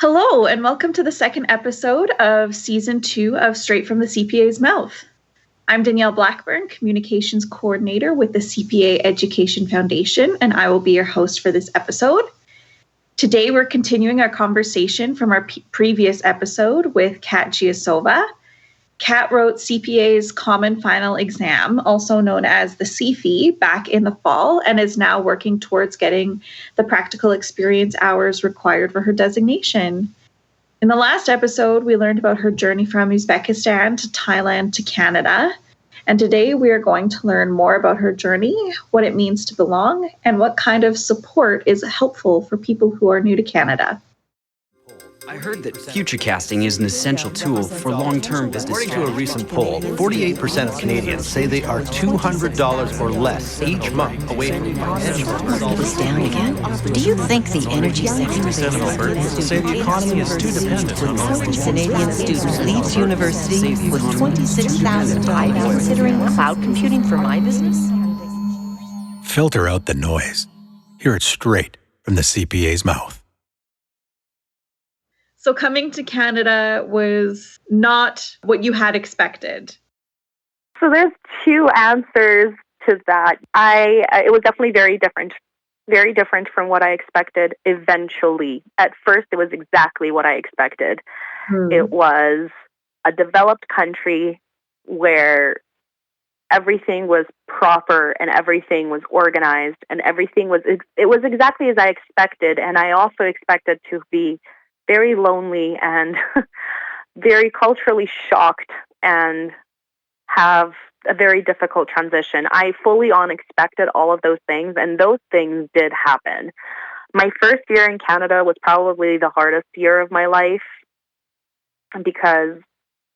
Hello, and welcome to the second episode of Season 2 of Straight from the CPA's Mouth. I'm Danielle Blackburn, Communications Coordinator with the CPA Education Foundation, and I will be your host for this episode. Today, we're continuing our conversation from our previous episode with Kat Giyasova. Kat wrote CPA's Common Final Exam, also known as the CFE, back in the fall and is now working towards getting the practical experience hours required for her designation. In the last episode, we learned about her journey from Uzbekistan to Thailand to Canada. And today we are going to learn more about her journey, what it means to belong, and what kind of support is helpful for people who are new to Canada. I heard that future casting is an essential tool for long-term business. According to a recent poll, 48% of Canadians say they are $200 or less each month away from financial It's down again. Do you think the energy sector is Albertans say the economy is too dependent on average Canadian student leaves university with $26,000 considering cloud computing for my business? Filter out the noise. Hear it straight from the CPA's mouth. So coming to Canada was not what you had expected. So there's two answers to that. It was definitely very different from what I expected eventually. At first, it was exactly what I expected. It was a developed country where everything was proper and everything was organized and it was exactly as I expected. And I also expected to be very lonely and very culturally shocked and have a very difficult transition. I fully on expected all of those things, and those things did happen. My first year in Canada was probably the hardest year of my life because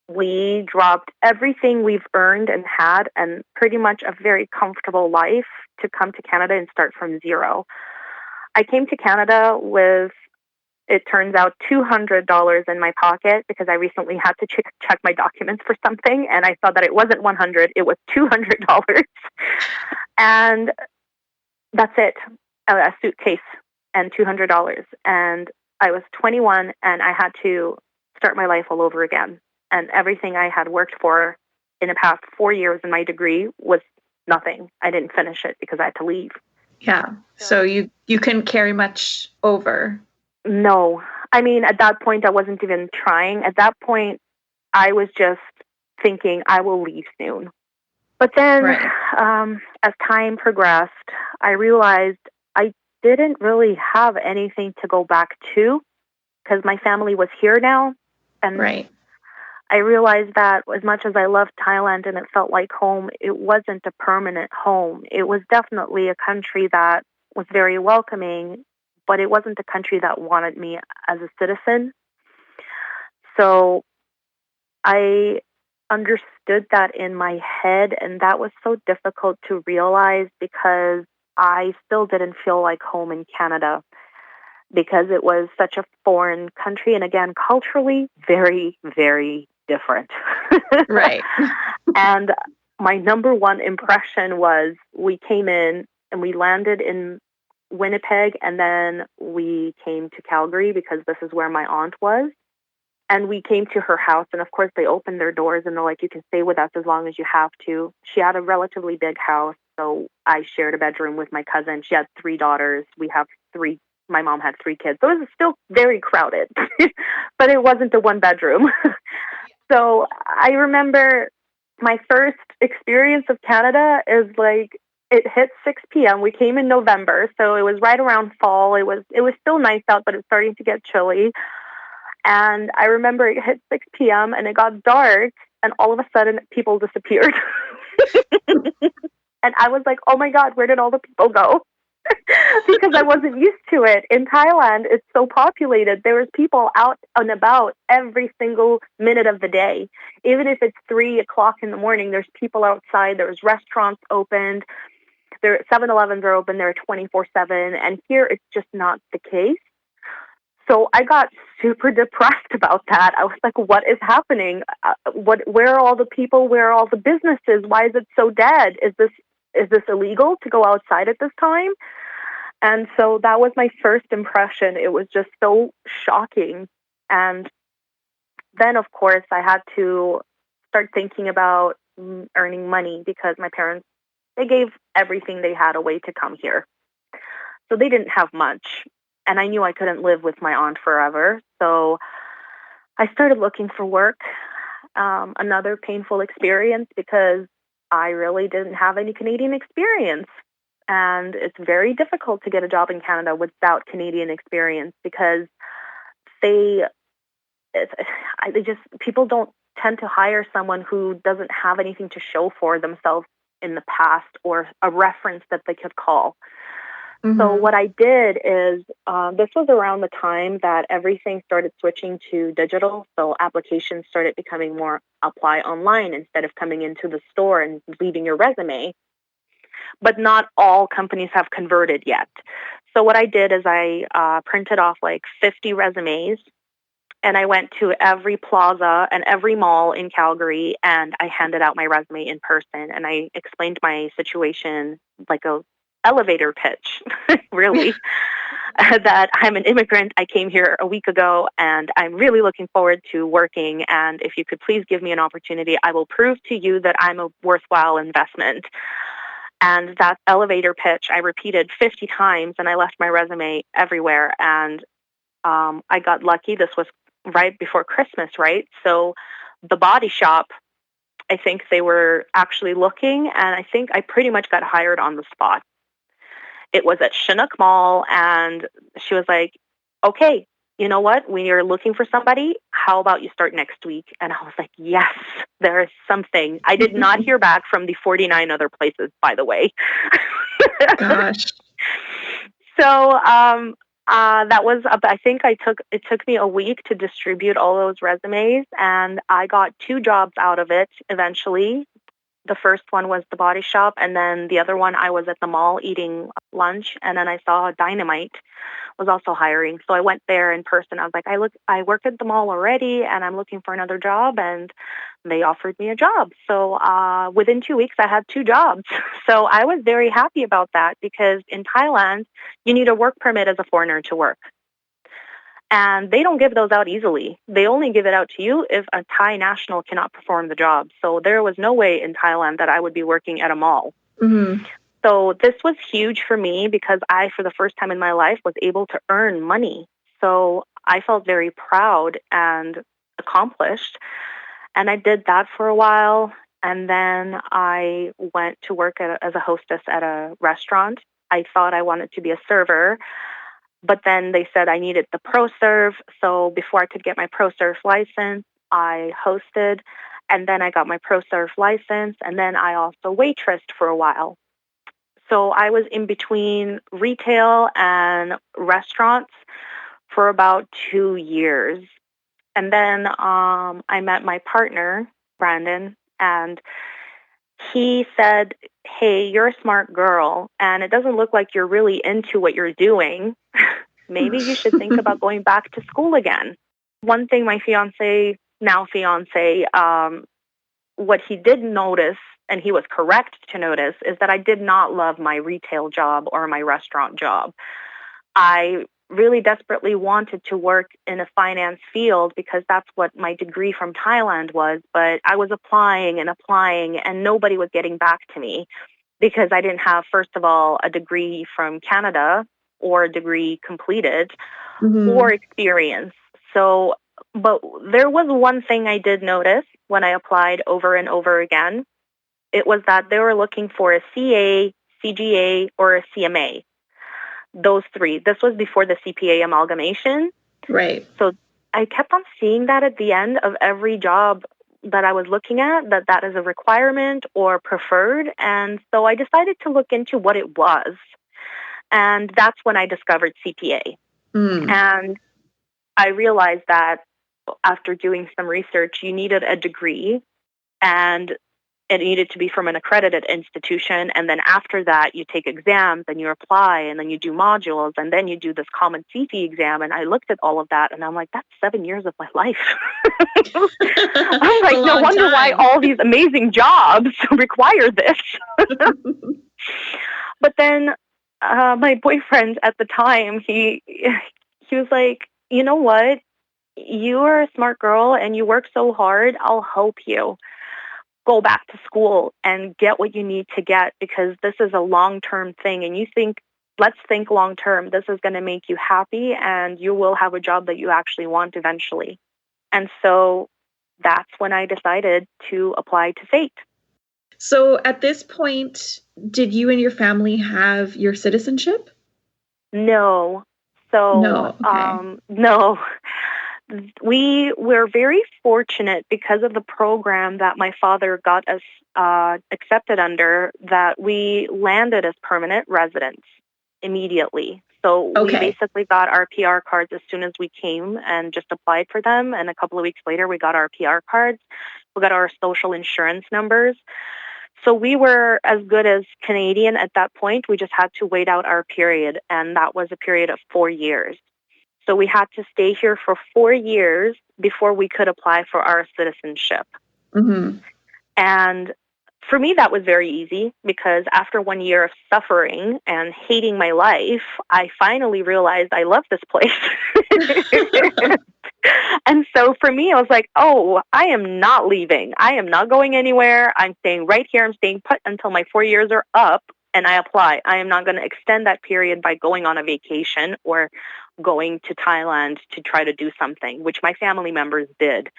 we dropped everything we've earned and had and pretty much a very comfortable life to come to Canada and start from zero. I came to Canada with, it turns out, $200 in my pocket because I recently had to check my documents for something, and I saw that it wasn't $100, it was $200. And that's it, a suitcase and $200. And I was 21, and I had to start my life all over again. And everything I had worked for in the past 4 years in my degree was nothing. I didn't finish it because I had to leave. Yeah, so you couldn't carry much over. No. I mean, at that point, I wasn't even trying. At that point, I was just thinking, I will leave soon. But then, as time progressed, I realized I didn't really have anything to go back to because my family was here now. And I realized that as much as I loved Thailand and it felt like home, it wasn't a permanent home. It was definitely a country that was very welcoming, but it wasn't a country that wanted me as a citizen. So I understood that in my head, and that was so difficult to realize because I still didn't feel like home in Canada because it was such a foreign country, and again, culturally, very, very different. Right. And my number one impression was we came in and we landed in Winnipeg, and then we came to Calgary because this is where my aunt was. And we came to her house, and of course they opened their doors and they're like, you can stay with us as long as you have to. She had a relatively big house, so I shared a bedroom with my cousin. She had 3 daughters. My mom had 3 kids. So it was still very crowded, but it wasn't a 1-bedroom. So I remember my first experience of Canada is like, it hit 6 p.m. We came in November, so it was right around fall. It was still nice out, but it was starting to get chilly. And I remember it hit 6 p.m. and it got dark, and all of a sudden people disappeared. And I was like, oh my God, where did all the people go? Because I wasn't used to it. In Thailand, it's so populated. There was people out and about every single minute of the day. Even if it's 3 o'clock in the morning, there's people outside. There's restaurants opened. 7-Elevens are open. They're 24/7. And here it's just not the case. So I got super depressed about that. I was like, what is happening? Where are all the people? Where are all the businesses? Why is it so dead? Is this illegal to go outside at this time? And so that was my first impression. It was just so shocking. And then, of course, I had to start thinking about earning money because my parents, they gave everything they had away to come here. So they didn't have much. And I knew I couldn't live with my aunt forever. So I started looking for work. Another painful experience because I really didn't have any Canadian experience. And it's very difficult to get a job in Canada without Canadian experience because people don't tend to hire someone who doesn't have anything to show for themselves in the past or a reference that they could call. Mm-hmm. So what I did is, this was around the time that everything started switching to digital. So applications started becoming more apply online instead of coming into the store and leaving your resume. But not all companies have converted yet. So what I did is I printed off like 50 resumes, and I went to every plaza and every mall in Calgary, and I handed out my resume in person, and I explained my situation like a elevator pitch, really, that I'm an immigrant. I came here a week ago, and I'm really looking forward to working, and if you could please give me an opportunity, I will prove to you that I'm a worthwhile investment. And that elevator pitch, I repeated 50 times, and I left my resume everywhere, and I got lucky. This was right before Christmas, right? So the body shop, I think they were actually looking, and I think I pretty much got hired on the spot. It was at Chinook Mall, and she was like, okay, you know what? We are looking for somebody. How about you start next week? And I was like, yes, there is something. I did not hear back from the 49 other places, by the way. Gosh. So that was, I think it took me a week to distribute all those resumes, and I got 2 jobs out of it eventually. The first one was the body shop, and then the other one I was at the mall eating lunch, and then I saw Dynamite was also hiring. So I went there in person. I was like, I work at the mall already, and I'm looking for another job, and they offered me a job. So within 2 weeks, I had 2 jobs. So I was very happy about that because in Thailand, you need a work permit as a foreigner to work. And they don't give those out easily. They only give it out to you if a Thai national cannot perform the job. So there was no way in Thailand that I would be working at a mall. Mm-hmm. So this was huge for me because I, for the first time in my life, was able to earn money. So I felt very proud and accomplished. And I did that for a while. And then I went to work as a hostess at a restaurant. I thought I wanted to be a server. But then they said I needed the ProServe. So before I could get my ProServe license, I hosted. And then I got my ProServe license. And then I also waitressed for a while. So I was in between retail and restaurants for about 2 years. And then I met my partner, Brandon, and he said, hey, you're a smart girl, and it doesn't look like you're really into what you're doing. Maybe you should think about going back to school again. One thing my now fiance, what he did notice, and he was correct to notice, is that I did not love my retail job or my restaurant job. I really desperately wanted to work in a finance field because that's what my degree from Thailand was, but I was applying and nobody was getting back to me because I didn't have, first of all, a degree from Canada or a degree completed or experience. So, but there was one thing I did notice when I applied over and over again. It was that they were looking for a CA, CGA, or a CMA. Those 3. This was before the CPA amalgamation. Right. So I kept on seeing that at the end of every job that I was looking at, that is a requirement or preferred. And so I decided to look into what it was. And that's when I discovered CPA. And I realized that after doing some research, you needed a degree, and it needed to be from an accredited institution. And then after that, you take exams and you apply and then you do modules and then you do this common CFE exam. And I looked at all of that and I'm like, that's 7 years of my life. I'm like, no wonder why all these amazing jobs require this. But then my boyfriend at the time, he was like, you know what? You are a smart girl and you work so hard. I'll help you go back to school and get what you need to get, because this is a long-term thing. And let's think long-term. This is going to make you happy and you will have a job that you actually want eventually. And so that's when I decided to apply to SAIT. So at this point, did you and your family have your citizenship? No. So, no. Okay. No. We were very fortunate because of the program that my father got us accepted under, that we landed as permanent residents immediately. So we basically got our PR cards as soon as we came and just applied for them. And a couple of weeks later, we got our PR cards. We got our social insurance numbers. So we were as good as Canadian at that point. We just had to wait out our period. And that was a period of 4 years. So we had to stay here for 4 years before we could apply for our citizenship. Mm-hmm. And for me, that was very easy, because after 1 year of suffering and hating my life, I finally realized I love this place. And so for me, I was like, oh, I am not leaving. I am not going anywhere. I'm staying right here. I'm staying put until my 4 years are up and I apply. I am not going to extend that period by going on a vacation or going to Thailand to try to do something, which my family members did.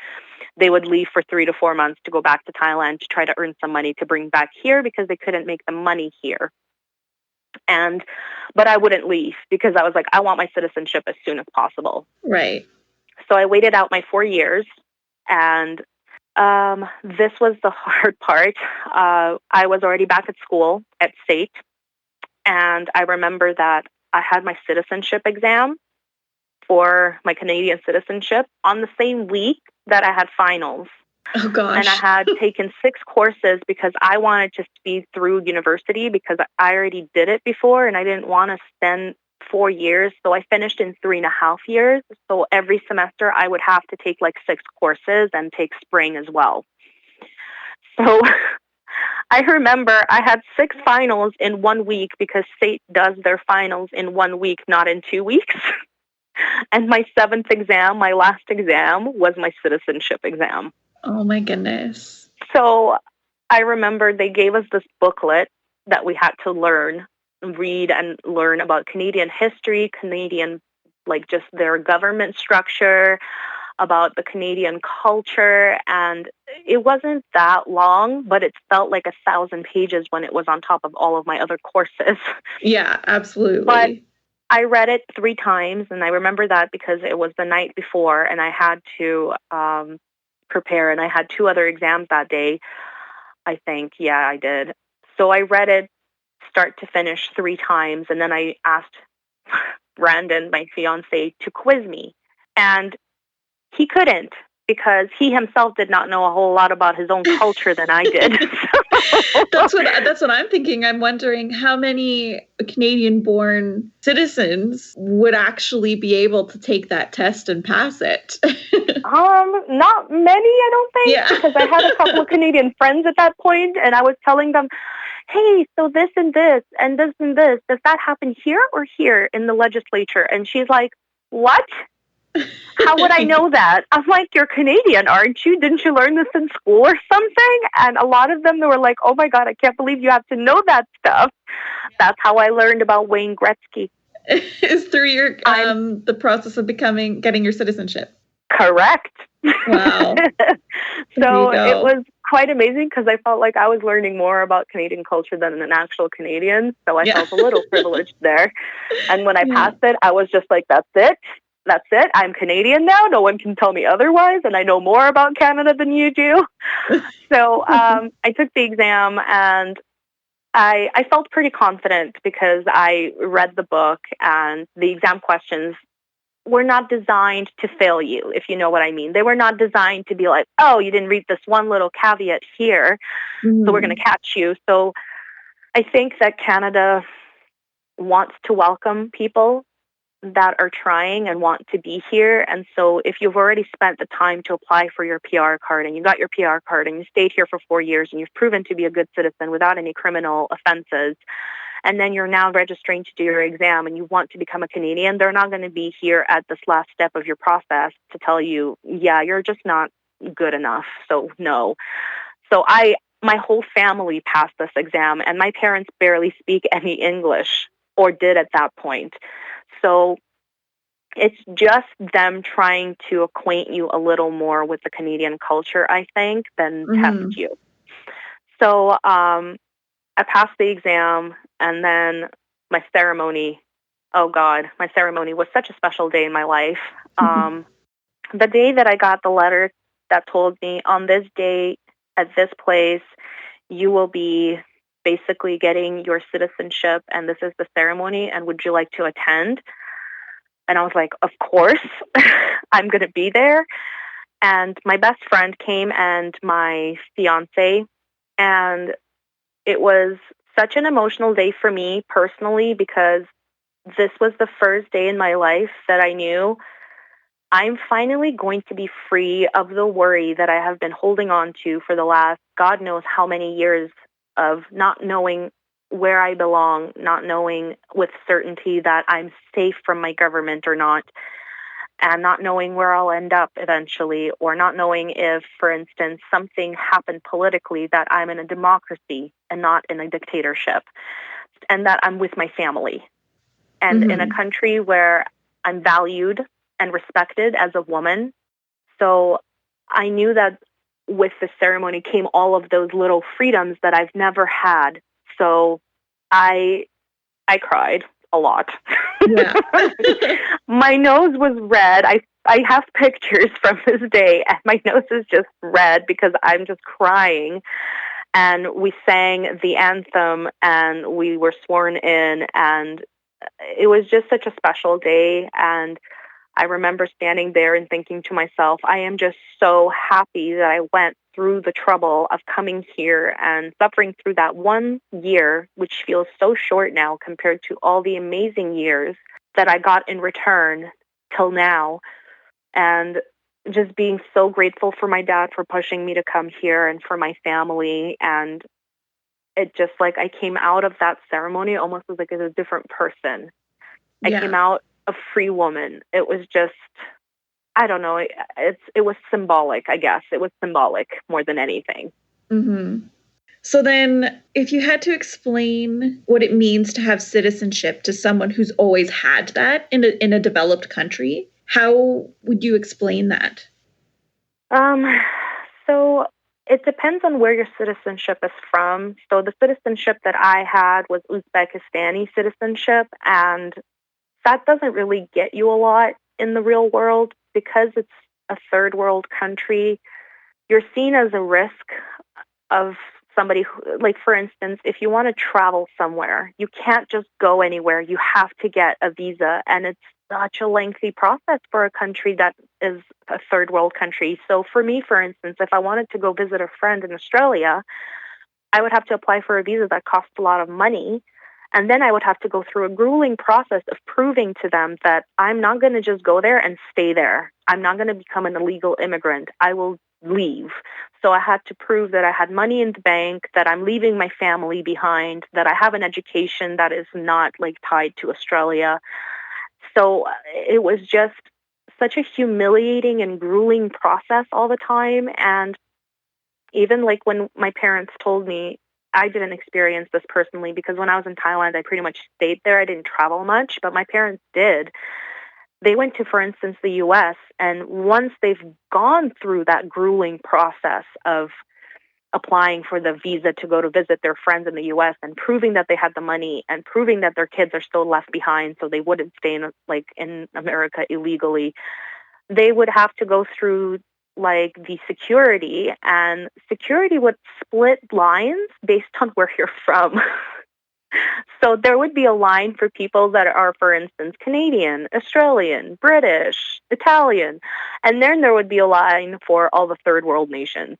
They would leave for 3 to 4 months to go back to Thailand to try to earn some money to bring back here because they couldn't make the money here. But I wouldn't leave because I was like, I want my citizenship as soon as possible. Right. So I waited out my 4 years, and this was the hard part. I was already back at school at SAIT, and I remember that I had my citizenship exam for my Canadian citizenship on the same week that I had finals. Oh, gosh. And I had taken 6 courses because I wanted to speed through university because I already did it before and I didn't want to spend 4 years. So I finished in 3.5 years. So every semester I would have to take like 6 courses and take spring as well. So I remember I had 6 finals in 1 week because SAIT does their finals in 1 week, not in 2 weeks. And my 7th exam, my last exam, was my citizenship exam. Oh, my goodness. So I remember they gave us this booklet that we had to read and learn about Canadian history, Canadian, like just their government structure, about the Canadian culture. And it wasn't that long, but it felt like 1,000 pages when it was on top of all of my other courses. Yeah, absolutely. But I read it 3 times, and I remember that because it was the night before, and I had to prepare, and I had 2 other exams that day, I think. Yeah, I did. So I read it start to finish 3 times, and then I asked Brandon, my fiancé, to quiz me. And he couldn't, because he himself did not know a whole lot about his own culture than I did. That's what I'm thinking. I'm wondering how many Canadian-born citizens would actually be able to take that test and pass it. Not many, I don't think, yeah. Because I had a couple of Canadian friends at that point, and I was telling them, hey, so this and this, and this and this, does that happen here or here in the legislature? And she's like, what? How would I know that? I'm like, you're Canadian, aren't you? Didn't you learn this in school or something? And a lot of them, they were like, oh my God, I can't believe you have to know that stuff. That's how I learned about Wayne Gretzky. Is through your the process of getting your citizenship. Correct. Wow. So it was quite amazing because I felt like I was learning more about Canadian culture than an actual Canadian. So I felt a little privileged there. And when I passed it, I was just like, that's it. That's it. I'm Canadian now. No one can tell me otherwise. And I know more about Canada than you do. So I took the exam and I felt pretty confident because I read the book and the exam questions were not designed to fail you, if you know what I mean. They were not designed to be like, oh, you didn't read this one little caveat here, so we're going to catch you. So I think that Canada wants to welcome people that are trying and want to be here. And so if you've already spent the time to apply for your PR card and you got your PR card and you stayed here for 4 years and you've proven to be a good citizen without any criminal offenses, and then you're now registering to do your exam and you want to become a Canadian, they're not going to be here at this last step of your process to tell you, yeah, you're just not good enough. So no. So my whole family passed this exam, and my parents barely speak any English, or did at that point. So it's just them trying to acquaint you a little more with the Canadian culture, I think, than test you. So I passed the exam, and then my ceremony, oh God, my ceremony was such a special day in my life. The day that I got the letter that told me, on this date, at this place, you will be basically getting your citizenship, and this is the ceremony, and would you like to attend? And I was like, of course, I'm going to be there. And my best friend came, and my fiance, and it was such an emotional day for me personally, because this was the first day in my life that I knew I'm finally going to be free of the worry that I have been holding on to for the last God knows how many years, of not knowing where I belong, not knowing with certainty that I'm safe from my government or not, and not knowing where I'll end up eventually, or not knowing if, for instance, something happened politically, that I'm in a democracy and not in a dictatorship, and that I'm with my family, and in a country where I'm valued and respected as a woman. So I knew that with the ceremony came all of those little freedoms that I've never had. So I cried a lot. Yeah. My nose was red. I have pictures from this day, and my nose is just red because I'm just crying. And we sang the anthem, and we were sworn in, and it was just such a special day. And I remember standing there and thinking to myself, I am just so happy that I went through the trouble of coming here and suffering through that 1 year, which feels so short now compared to all the amazing years that I got in return till now. And just being so grateful for my dad for pushing me to come here, and for my family. And it just, like, I came out of that ceremony almost as a different person. Yeah. I came out a free woman. It was just, I don't know, it was symbolic, I guess. It was symbolic more than anything. So then, if you had to explain what it means to have citizenship to someone who's always had that in a developed country, how would you explain that? So it depends on where your citizenship is from. So the citizenship that I had was Uzbekistani citizenship, and that doesn't really get you a lot in the real world because it's a third world country. You're seen as a risk of somebody who, like, for instance, if you want to travel somewhere, you can't just go anywhere. You have to get a visa, and it's such a lengthy process for a country that is a third world country. So for me, for instance, if I wanted to go visit a friend in Australia, I would have to apply for a visa that costs a lot of money. And then I would have to go through a grueling process of proving to them that I'm not going to just go there and stay there. I'm not going to become an illegal immigrant. I will leave. So I had to prove that I had money in the bank, that I'm leaving my family behind, that I have an education that is not tied to Australia. So it was just such a humiliating and grueling process all the time. And even when my parents told me, I didn't experience this personally because when I was in Thailand, I pretty much stayed there. I didn't travel much, but my parents did. They went to, for instance, the U.S., and once they've gone through that grueling process of applying for the visa to go to visit their friends in the U.S. and proving that they had the money and proving that their kids are still left behind so they wouldn't stay in America illegally, they would have to go through the security, and security would split lines based on where you're from. So there would be a line for people that are, for instance, Canadian, Australian, British, Italian, and then there would be a line for all the third world nations.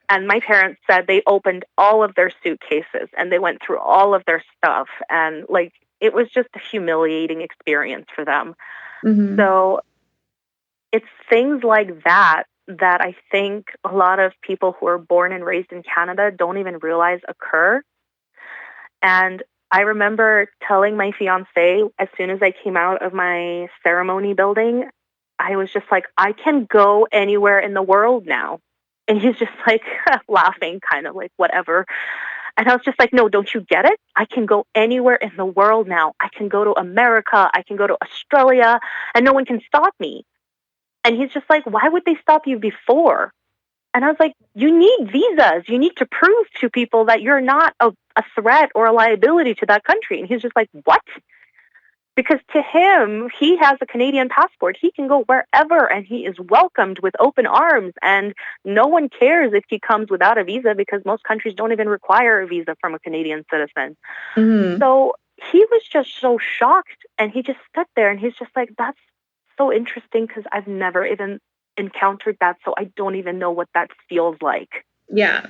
And my parents said they opened all of their suitcases and they went through all of their stuff, and it was just a humiliating experience for them. So it's things like that I think a lot of people who are born and raised in Canada don't even realize occur. And I remember telling my fiance as soon as I came out of my ceremony building, I was just like, I can go anywhere in the world now. And he's just like laughing, kind of like, whatever. And I was just like, no, don't you get it? I can go anywhere in the world now. I can go to America. I can go to Australia, and no one can stop me. And he's just like, why would they stop you before? And I was like, you need visas. You need to prove to people that you're not a threat or a liability to that country. And he's just like, what? Because to him, he has a Canadian passport. He can go wherever, and he is welcomed with open arms. And no one cares if he comes without a visa, because most countries don't even require a visa from a Canadian citizen. Mm-hmm. So he was just so shocked, and he just stood there, and he's just like, that's so interesting, because I've never even encountered that, so I don't even know what that feels like. Yeah.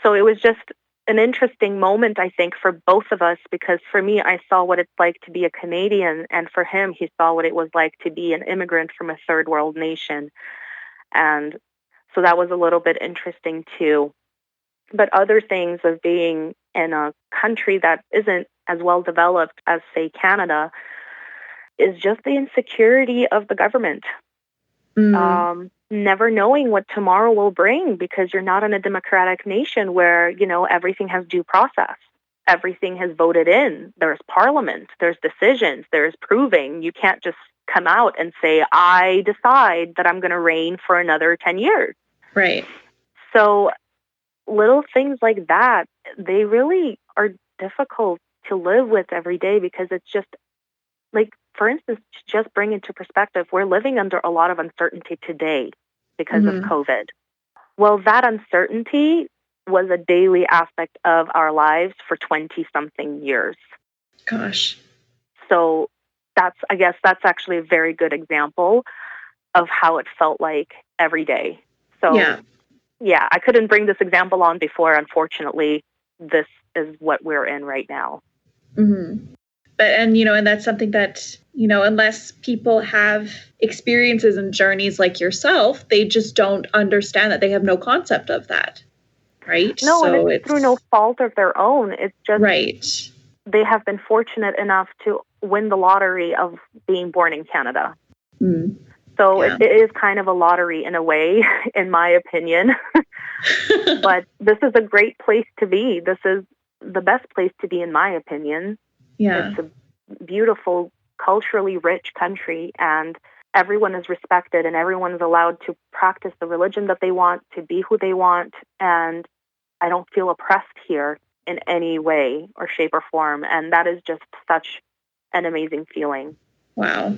So it was just an interesting moment, I think, for both of us, because for me, I saw what it's like to be a Canadian, and for him, he saw what it was like to be an immigrant from a third world nation. And so that was a little bit interesting too. But other things of being in a country that isn't as well developed as, say, Canada, is just the insecurity of the government. Never knowing what tomorrow will bring, because you're not in a democratic nation where, you know, everything has due process. Everything has voted in. There's parliament. There's decisions. There's proving. You can't just come out and say, I decide that I'm going to reign for another 10 years. Right. So little things like that, they really are difficult to live with every day, because it's just like, for instance, to just bring into perspective, we're living under a lot of uncertainty today because of COVID. Well, that uncertainty was a daily aspect of our lives for 20-something years. Gosh. So I guess that's actually a very good example of how it felt like every day. So yeah, I couldn't bring this example on before. Unfortunately, this is what we're in right now. Mm-hmm. And that's something that, unless people have experiences and journeys like yourself, they just don't understand that. They have no concept of that. Right? No, so and it's through no fault of their own. It's just right. They have been fortunate enough to win the lottery of being born in Canada. Mm. So it is kind of a lottery in a way, in my opinion. But this is a great place to be. This is the best place to be, in my opinion. Yeah. It's a beautiful, culturally rich country, and everyone is respected, and everyone is allowed to practice the religion that they want, to be who they want. And I don't feel oppressed here in any way or shape or form. And that is just such an amazing feeling. Wow.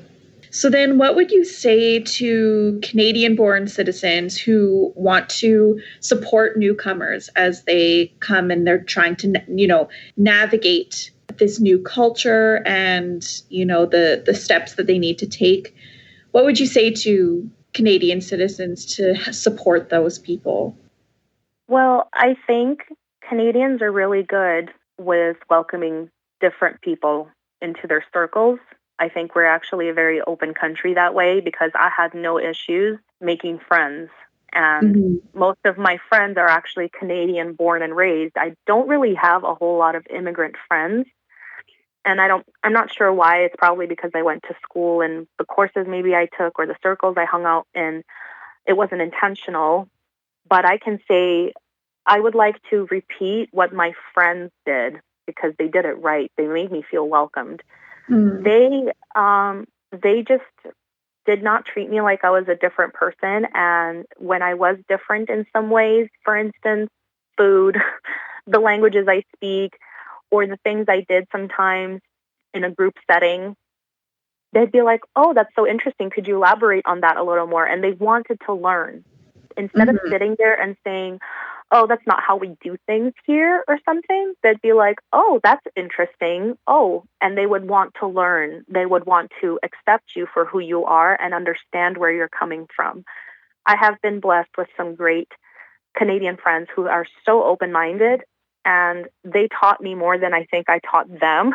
So then what would you say to Canadian-born citizens who want to support newcomers as they come and they're trying to, navigate this new culture and, the steps that they need to take? What would you say to Canadian citizens to support those people? Well, I think Canadians are really good with welcoming different people into their circles. I think we're actually a very open country that way, because I had no issues making friends. And most of my friends are actually Canadian born and raised. I don't really have a whole lot of immigrant friends. And I'm not sure why. It's probably because I went to school and the courses maybe I took or the circles I hung out in, it wasn't intentional. But I can say I would like to repeat what my friends did, because they did it right. They made me feel welcomed. They just did not treat me like I was a different person. And when I was different in some ways, for instance, food, the languages I speak, or the things I did sometimes in a group setting, they'd be like, oh, that's so interesting. Could you elaborate on that a little more? And they wanted to learn. Instead of sitting there and saying, oh, that's not how we do things here or something, they'd be like, oh, that's interesting. Oh, and they would want to learn. They would want to accept you for who you are and understand where you're coming from. I have been blessed with some great Canadian friends who are so open-minded, and they taught me more than I think I taught them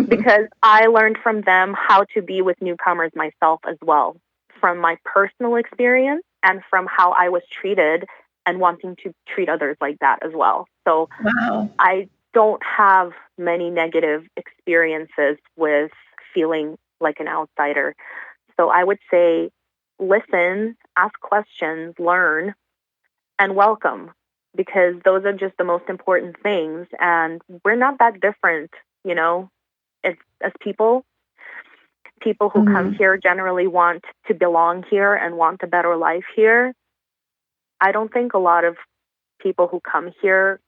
because I learned from them how to be with newcomers myself as well, from my personal experience and from how I was treated and wanting to treat others like that as well. So wow. I don't have many negative experiences with feeling like an outsider. So I would say listen, ask questions, learn, and welcome, because those are just the most important things. And we're not that different, you know, as people. People who come here generally want to belong here and want a better life here. I don't think a lot of people who come here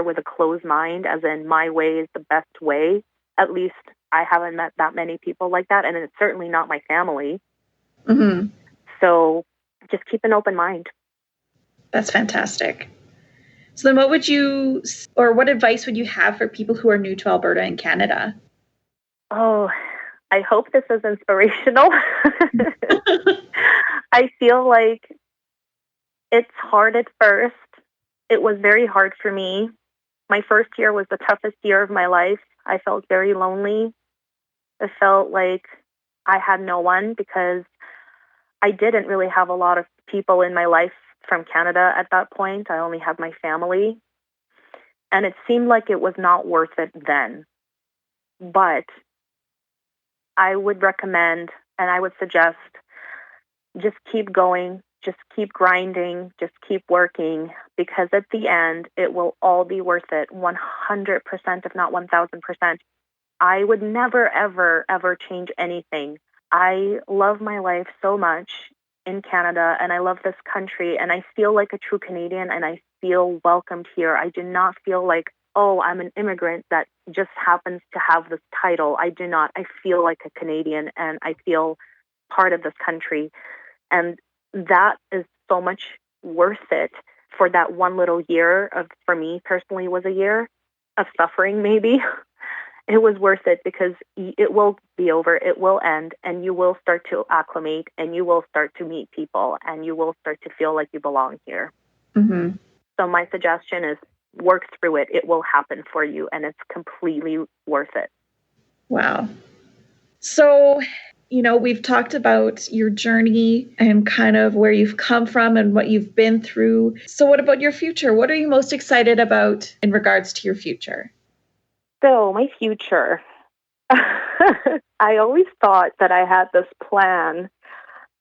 with a closed mind, as in my way is the best way. At least I haven't met that many people like that, and it's certainly not my family. Mm-hmm. So just keep an open mind. That's fantastic. So then what advice would you have for people who are new to Alberta and Canada? Oh, I hope this is inspirational. I feel like it's hard at first. It was very hard for me. My first year was the toughest year of my life. I felt very lonely. I felt like I had no one, because I didn't really have a lot of people in my life from Canada at that point. I only had my family. And it seemed like it was not worth it then. But I would recommend and I would suggest just keep going, just keep grinding, just keep working, because at the end, it will all be worth it 100%, if not 1,000%. I would never, ever, ever change anything. I love my life so much in Canada, and I love this country, and I feel like a true Canadian, and I feel welcomed here. I do not feel like, oh, I'm an immigrant that just happens to have this title. I do not. I feel like a Canadian, and I feel part of this country. And that is so much worth it for that one little year of, for me personally, was a year of suffering maybe. It was worth it, because it will be over, it will end, and you will start to acclimate, and you will start to meet people, and you will start to feel like you belong here. Mm-hmm. So my suggestion is work through it. It will happen for you, and it's completely worth it. Wow. So, we've talked about your journey and kind of where you've come from and what you've been through. So what about your future? What are you most excited about in regards to your future? So my future, I always thought that I had this plan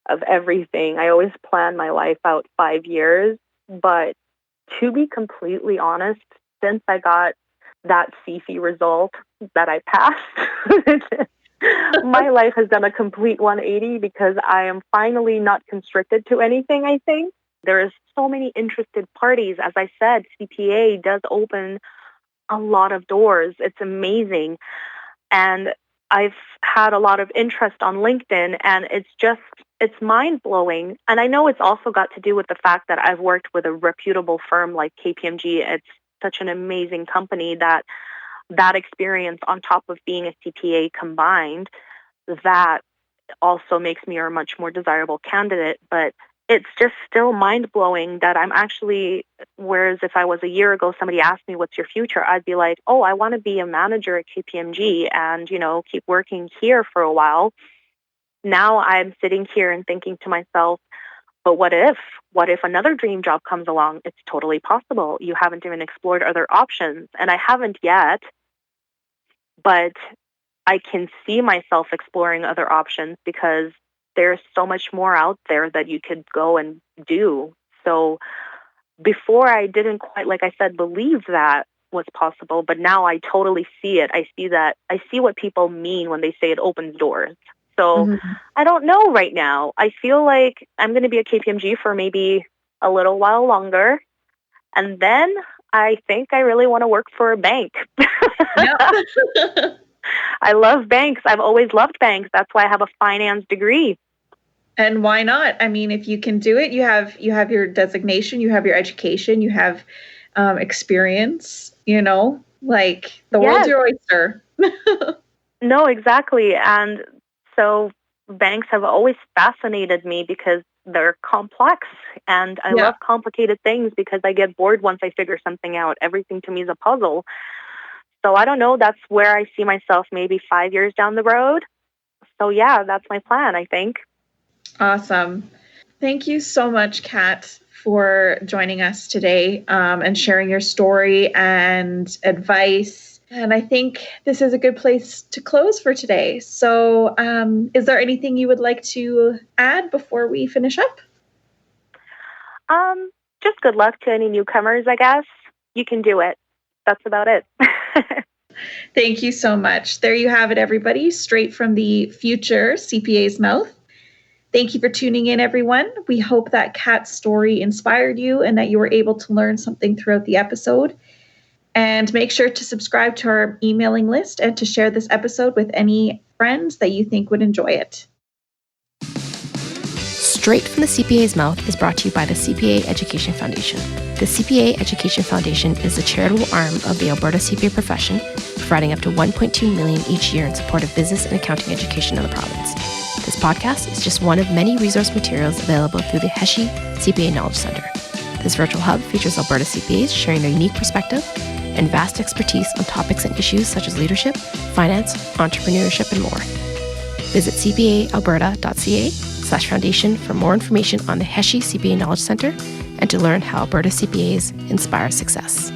of everything. I always planned my life out 5 years. But to be completely honest, since I got that CFE result that I passed, my life has done a complete 180, because I am finally not constricted to anything, I think. There is so many interested parties. As I said, CPA does open a lot of doors. It's amazing. And I've had a lot of interest on LinkedIn, and it's mind-blowing. And I know it's also got to do with the fact that I've worked with a reputable firm like KPMG. It's such an amazing company that experience on top of being a CPA combined, that also makes me a much more desirable candidate. But it's just still mind-blowing that I'm actually, whereas if I was a year ago, somebody asked me, what's your future? I'd be like, oh, I want to be a manager at KPMG and, keep working here for a while. Now I'm sitting here and thinking to myself, but what if another dream job comes along? It's totally possible. You haven't even explored other options. And I haven't yet, but I can see myself exploring other options, because there's so much more out there that you could go and do. So before, I didn't quite, like I said, believe that was possible, but now I totally see it. I see what people mean when they say it opens doors. So I don't know right now. I feel like I'm going to be at KPMG for maybe a little while longer. And then I think I really want to work for a bank. I love banks. I've always loved banks. That's why I have a finance degree. And why not? I mean, if you can do it, you have your designation, you have your education, you have experience, like the world's your oyster. No, exactly. And so banks have always fascinated me, because they're complex, and I love complicated things, because I get bored once I figure something out. Everything to me is a puzzle. So I don't know, that's where I see myself maybe 5 years down the road. So yeah, that's my plan, I think. Awesome. Thank you so much, Kat, for joining us today and sharing your story and advice. And I think this is a good place to close for today. So is there anything you would like to add before we finish up? Just good luck to any newcomers, I guess. You can do it. That's about it. Thank you so much. There you have it, everybody, straight from the future CPA's mouth. Thank you for tuning in, everyone. We hope that Kat's story inspired you and that you were able to learn something throughout the episode. And make sure to subscribe to our emailing list and to share this episode with any friends that you think would enjoy it. Straight from the CPA's Mouth is brought to you by the CPA Education Foundation. The CPA Education Foundation is the charitable arm of the Alberta CPA profession, providing up to $1.2 million each year in support of business and accounting education in the province. This podcast is just one of many resource materials available through the Heshi CPA Knowledge Center. This virtual hub features Alberta CPAs sharing their unique perspective and vast expertise on topics and issues such as leadership, finance, entrepreneurship, and more. Visit cpaalberta.ca/foundation for more information on the Heshi CPA Knowledge Center and to learn how Alberta CPAs inspire success.